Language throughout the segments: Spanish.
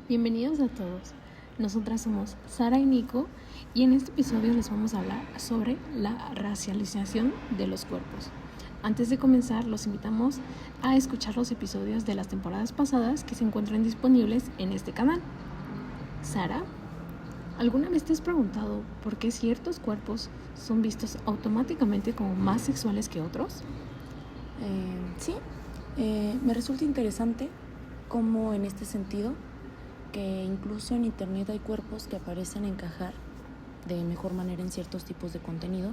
Bienvenidos a todos. Nosotras somos Sara y Nico y en este episodio les vamos a hablar sobre la racialización de los cuerpos. Antes de comenzar, los invitamos a escuchar los episodios de las temporadas pasadas que se encuentran disponibles en este canal. Sara, ¿alguna vez te has preguntado por qué ciertos cuerpos son vistos automáticamente como más sexuales que otros? Sí, me resulta interesante cómo en este sentido que incluso en internet hay cuerpos que parecen encajar de mejor manera en ciertos tipos de contenido,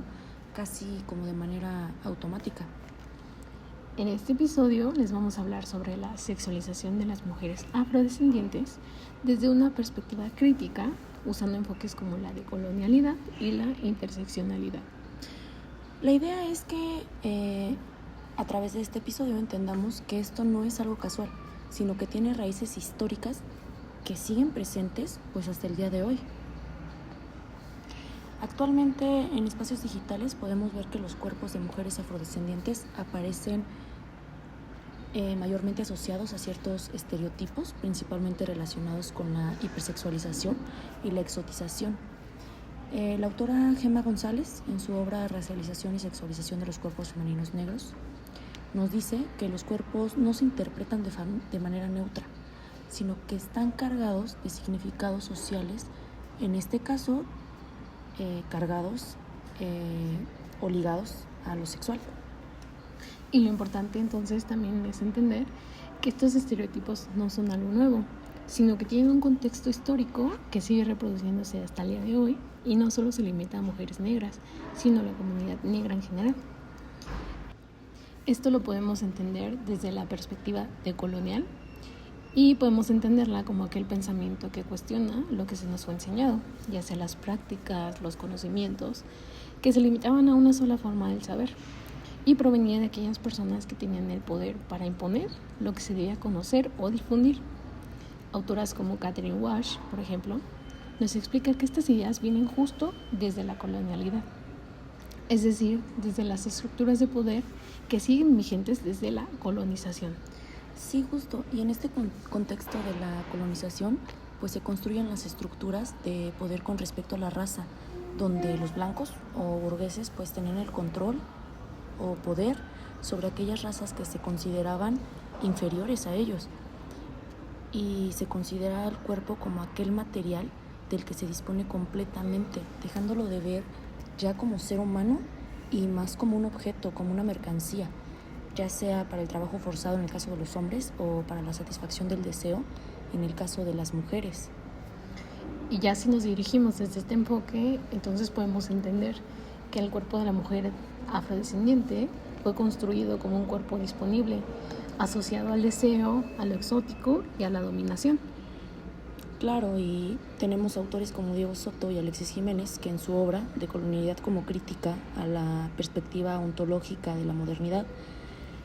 casi como de manera automática. En este episodio les vamos a hablar sobre la sexualización de las mujeres afrodescendientes desde una perspectiva crítica, usando enfoques como la decolonialidad y la interseccionalidad. La idea es que a través de este episodio entendamos que esto no es algo casual, sino que tiene raíces históricas que siguen presentes pues hasta el día de hoy. Actualmente en espacios digitales podemos ver que los cuerpos de mujeres afrodescendientes aparecen mayormente asociados a ciertos estereotipos, principalmente relacionados con la hipersexualización y la exotización. La autora Gemma González, en su obra Racialización y Sexualización de los Cuerpos Femeninos Negros, nos dice que los cuerpos no se interpretan de manera neutra, sino que están cargados de significados sociales, en este caso cargados o ligados a lo sexual. Y lo importante entonces también es entender que estos estereotipos no son algo nuevo, sino que tienen un contexto histórico que sigue reproduciéndose hasta el día de hoy y no solo se limita a mujeres negras, sino a la comunidad negra en general. Esto lo podemos entender desde la perspectiva decolonial y podemos entenderla como aquel pensamiento que cuestiona lo que se nos fue enseñado, ya sea las prácticas, los conocimientos, que se limitaban a una sola forma del saber y provenía de aquellas personas que tenían el poder para imponer lo que se debía conocer o difundir. Autoras como Catherine Walsh, por ejemplo, nos explica que estas ideas vienen justo desde la colonialidad, es decir, desde las estructuras de poder que siguen vigentes desde la colonización. Sí, justo. Y en este contexto de la colonización, pues se construyen las estructuras de poder con respecto a la raza, donde los blancos o burgueses pues tenían el control o poder sobre aquellas razas que se consideraban inferiores a ellos. Y se considera al cuerpo como aquel material del que se dispone completamente, dejándolo de ver ya como ser humano y más como un objeto, como una mercancía, ya sea para el trabajo forzado en el caso de los hombres o para la satisfacción del deseo en el caso de las mujeres. Y ya si nos dirigimos desde este enfoque, entonces podemos entender que el cuerpo de la mujer afrodescendiente fue construido como un cuerpo disponible, asociado al deseo, a lo exótico y a la dominación. Claro, y tenemos autores como Diego Soto y Alexis Jiménez que en su obra Decolonialidad como crítica a la perspectiva ontológica de la modernidad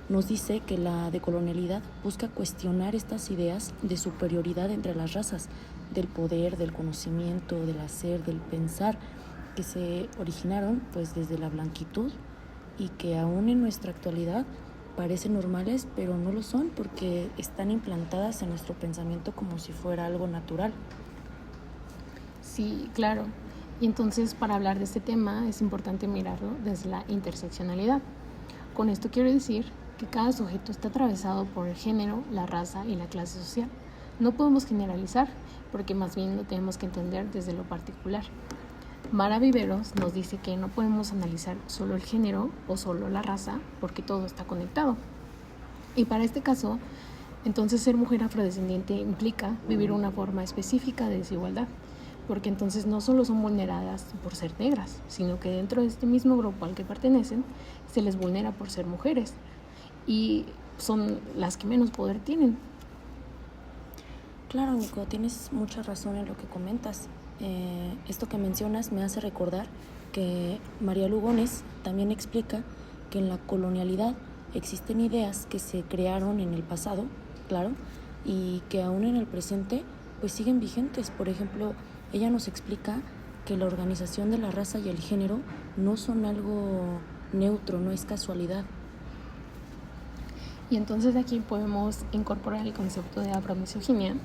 nos dice que la decolonialidad busca cuestionar estas ideas de superioridad entre las razas, del poder, del conocimiento, del hacer, del pensar, que se originaron pues desde la blanquitud y que aún en nuestra actualidad parecen normales, pero no lo son porque están implantadas en nuestro pensamiento como si fuera algo natural. Sí, claro. Y entonces para hablar de este tema es importante mirarlo desde la interseccionalidad. Con esto quiero decir que cada sujeto está atravesado por el género, la raza y la clase social. No podemos generalizar, porque más bien lo tenemos que entender desde lo particular. Mara Viveros nos dice que no podemos analizar solo el género o solo la raza, porque todo está conectado. Y para este caso, entonces ser mujer afrodescendiente implica vivir una forma específica de desigualdad, porque entonces no solo son vulneradas por ser negras, sino que dentro de este mismo grupo al que pertenecen se les vulnera por ser mujeres y son las que menos poder tienen. Claro, Nico, tienes mucha razón en lo que comentas. Esto que mencionas me hace recordar que María Lugones también explica que en la colonialidad existen ideas que se crearon en el pasado, claro, y que aún en el presente pues siguen vigentes. Por ejemplo, ella nos explica que la organización de la raza y el género no son algo neutro, no es casualidad. Y entonces aquí podemos incorporar el concepto de afromisoginia,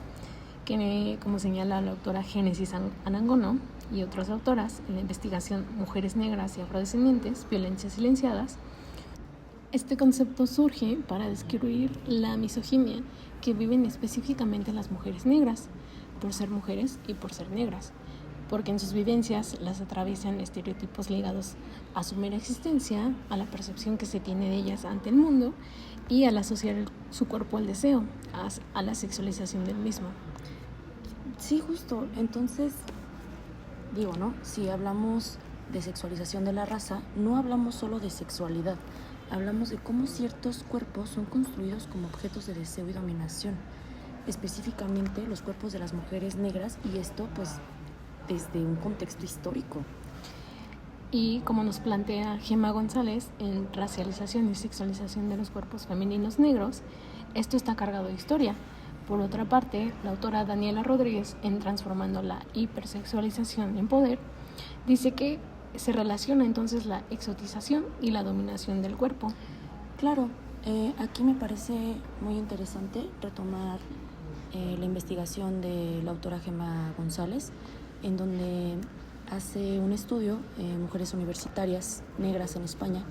que, como señala la autora Génesis Anangono y otras autoras en la investigación Mujeres Negras y Afrodescendientes, Violencias Silenciadas, este concepto surge para describir la misoginia que viven específicamente las mujeres negras, por ser mujeres y por ser negras, porque en sus vivencias las atraviesan estereotipos ligados a su mera existencia, a la percepción que se tiene de ellas ante el mundo y al asociar su cuerpo al deseo, a la sexualización del mismo. Sí, justo. Entonces, digo, ¿no? Si hablamos de sexualización de la raza, no hablamos solo de sexualidad, hablamos de cómo ciertos cuerpos son construidos como objetos de deseo y dominación, específicamente los cuerpos de las mujeres negras, y esto pues desde un contexto histórico. Y como nos plantea Gemma González en Racialización y Sexualización de los Cuerpos Femeninos Negros, esto está cargado de historia. Por otra parte, la autora Daniela Rodríguez, en Transformando la hipersexualización en poder, dice que se relaciona entonces la exotización y la dominación del cuerpo. Claro, aquí me parece muy interesante retomar la investigación de la autora Gemma González, en donde hace un estudio mujeres universitarias negras en España,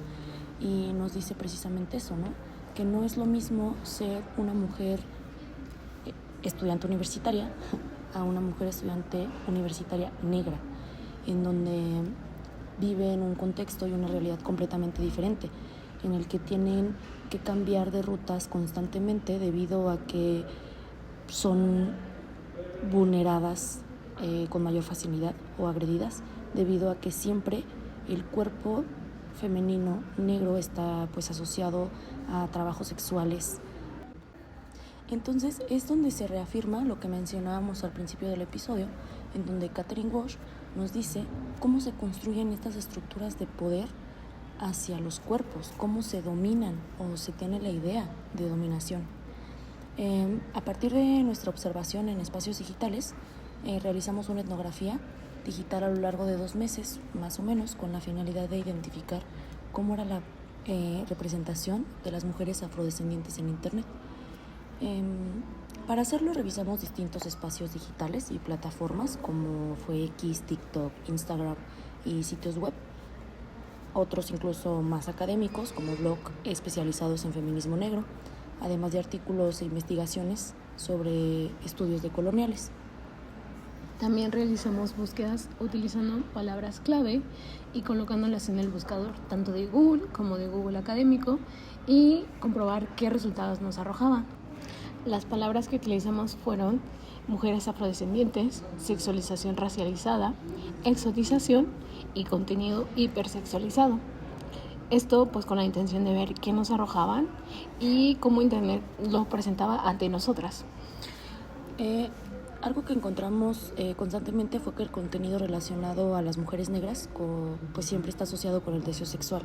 y nos dice precisamente eso, ¿no? Que no es lo mismo ser una mujer estudiante universitaria a una mujer estudiante universitaria negra, en donde vive en un contexto y una realidad completamente diferente, en el que tienen que cambiar de rutas constantemente debido a que son vulneradas con mayor facilidad o agredidas, debido a que siempre el cuerpo femenino negro está pues asociado a trabajos sexuales. Entonces es donde se reafirma lo que mencionábamos al principio del episodio, en donde Katherine Walsh nos dice cómo se construyen estas estructuras de poder hacia los cuerpos, cómo se dominan o se tiene la idea de dominación. A partir de nuestra observación en espacios digitales, realizamos una etnografía digital a lo largo de 2 meses, más o menos, con la finalidad de identificar cómo era la representación de las mujeres afrodescendientes en Internet. Para hacerlo revisamos distintos espacios digitales y plataformas como fue X, TikTok, Instagram y sitios web, otros incluso más académicos como blog especializados en feminismo negro, además de artículos e investigaciones sobre estudios decoloniales. También realizamos búsquedas utilizando palabras clave y colocándolas en el buscador tanto de Google como de Google Académico y comprobar qué resultados nos arrojaban. Las palabras que utilizamos fueron mujeres afrodescendientes, sexualización racializada, exotización y contenido hipersexualizado. Esto pues con la intención de ver qué nos arrojaban y cómo Internet lo presentaba ante nosotras. Algo que encontramos constantemente fue que el contenido relacionado a las mujeres negras pues siempre está asociado con el deseo sexual,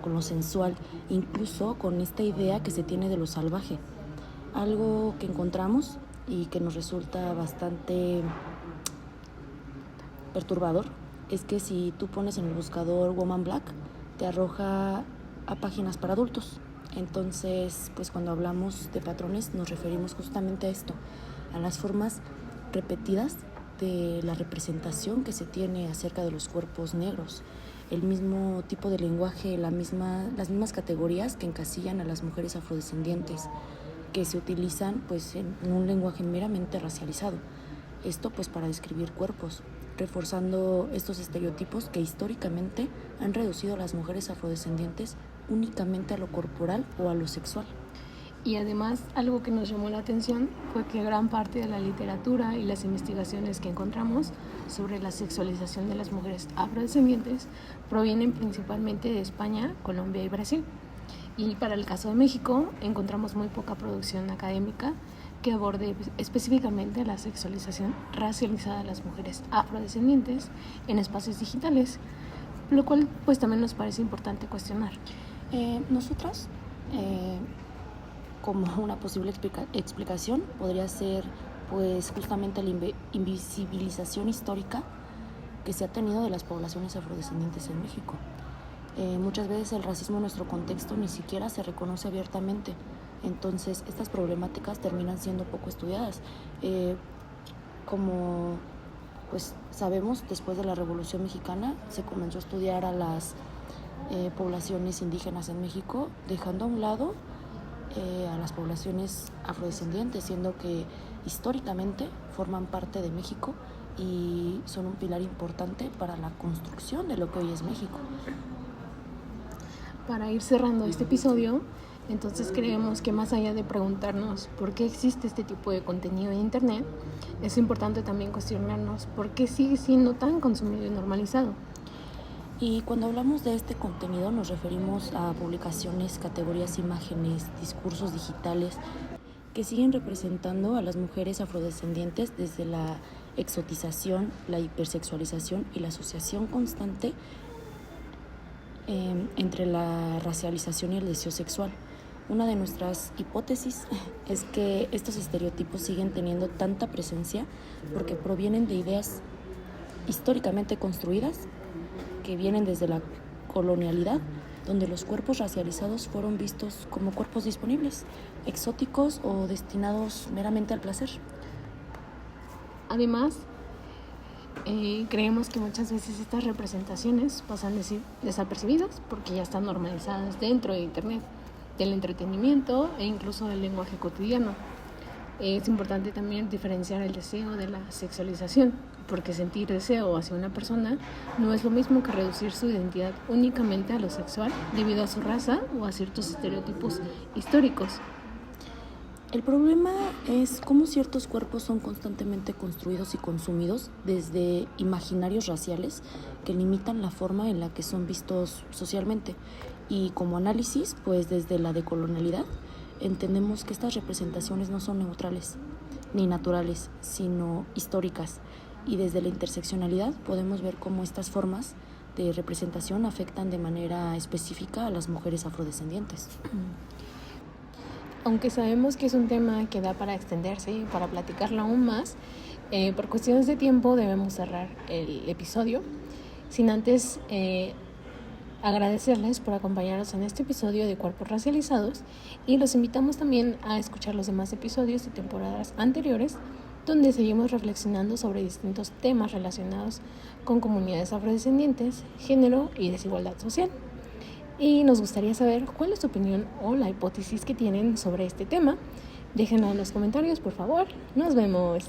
con lo sensual, incluso con esta idea que se tiene de lo salvaje. Algo que encontramos y que nos resulta bastante perturbador es que si tú pones en el buscador Woman Black, te arroja a páginas para adultos. Entonces, pues cuando hablamos de patrones nos referimos justamente a esto, a las formas repetidas de la representación que se tiene acerca de los cuerpos negros, el mismo tipo de lenguaje, las mismas categorías que encasillan a las mujeres afrodescendientes, que se utilizan pues en un lenguaje meramente racializado. Esto pues para describir cuerpos, reforzando estos estereotipos que históricamente han reducido a las mujeres afrodescendientes únicamente a lo corporal o a lo sexual. Y además, algo que nos llamó la atención fue que gran parte de la literatura y las investigaciones que encontramos sobre la sexualización de las mujeres afrodescendientes provienen principalmente de España, Colombia y Brasil. Y para el caso de México, encontramos muy poca producción académica que aborde específicamente la sexualización racializada de las mujeres afrodescendientes en espacios digitales, lo cual pues también nos parece importante cuestionar. Nosotras, como una posible explicación, podría ser pues justamente la invisibilización histórica que se ha tenido de las poblaciones afrodescendientes en México. Muchas veces el racismo en nuestro contexto ni siquiera se reconoce abiertamente, entonces estas problemáticas terminan siendo poco estudiadas. Como pues sabemos, después de la Revolución Mexicana se comenzó a estudiar a las poblaciones indígenas en México, dejando a un lado a las poblaciones afrodescendientes, siendo que históricamente forman parte de México y son un pilar importante para la construcción de lo que hoy es México. Para ir cerrando este episodio, entonces creemos que más allá de preguntarnos por qué existe este tipo de contenido en Internet, es importante también cuestionarnos por qué sigue siendo tan consumido y normalizado. Y cuando hablamos de este contenido nos referimos a publicaciones, categorías, imágenes, discursos digitales que siguen representando a las mujeres afrodescendientes desde la exotización, la hipersexualización y la asociación constante entre la racialización y el deseo sexual. Una de nuestras hipótesis es que estos estereotipos siguen teniendo tanta presencia porque provienen de ideas históricamente construidas que vienen desde la colonialidad, donde los cuerpos racializados fueron vistos como cuerpos disponibles, exóticos o destinados meramente al placer. Además, creemos que muchas veces estas representaciones pasan desapercibidas porque ya están normalizadas dentro de Internet, del entretenimiento e incluso del lenguaje cotidiano. Es importante también diferenciar el deseo de la sexualización, porque sentir deseo hacia una persona no es lo mismo que reducir su identidad únicamente a lo sexual debido a su raza o a ciertos estereotipos históricos. El problema es cómo ciertos cuerpos son constantemente construidos y consumidos desde imaginarios raciales que limitan la forma en la que son vistos socialmente. Y como análisis, pues desde la decolonialidad, entendemos que estas representaciones no son neutrales ni naturales, sino históricas. Y desde la interseccionalidad podemos ver cómo estas formas de representación afectan de manera específica a las mujeres afrodescendientes. Aunque sabemos que es un tema que da para extenderse y para platicarlo aún más, por cuestiones de tiempo debemos cerrar el episodio, sin antes agradecerles por acompañarnos en este episodio de Cuerpos Racializados, y los invitamos también a escuchar los demás episodios de temporadas anteriores, donde seguimos reflexionando sobre distintos temas relacionados con comunidades afrodescendientes, género y desigualdad social. Y nos gustaría saber cuál es su opinión o la hipótesis que tienen sobre este tema. Déjenlo en los comentarios, por favor. Nos vemos.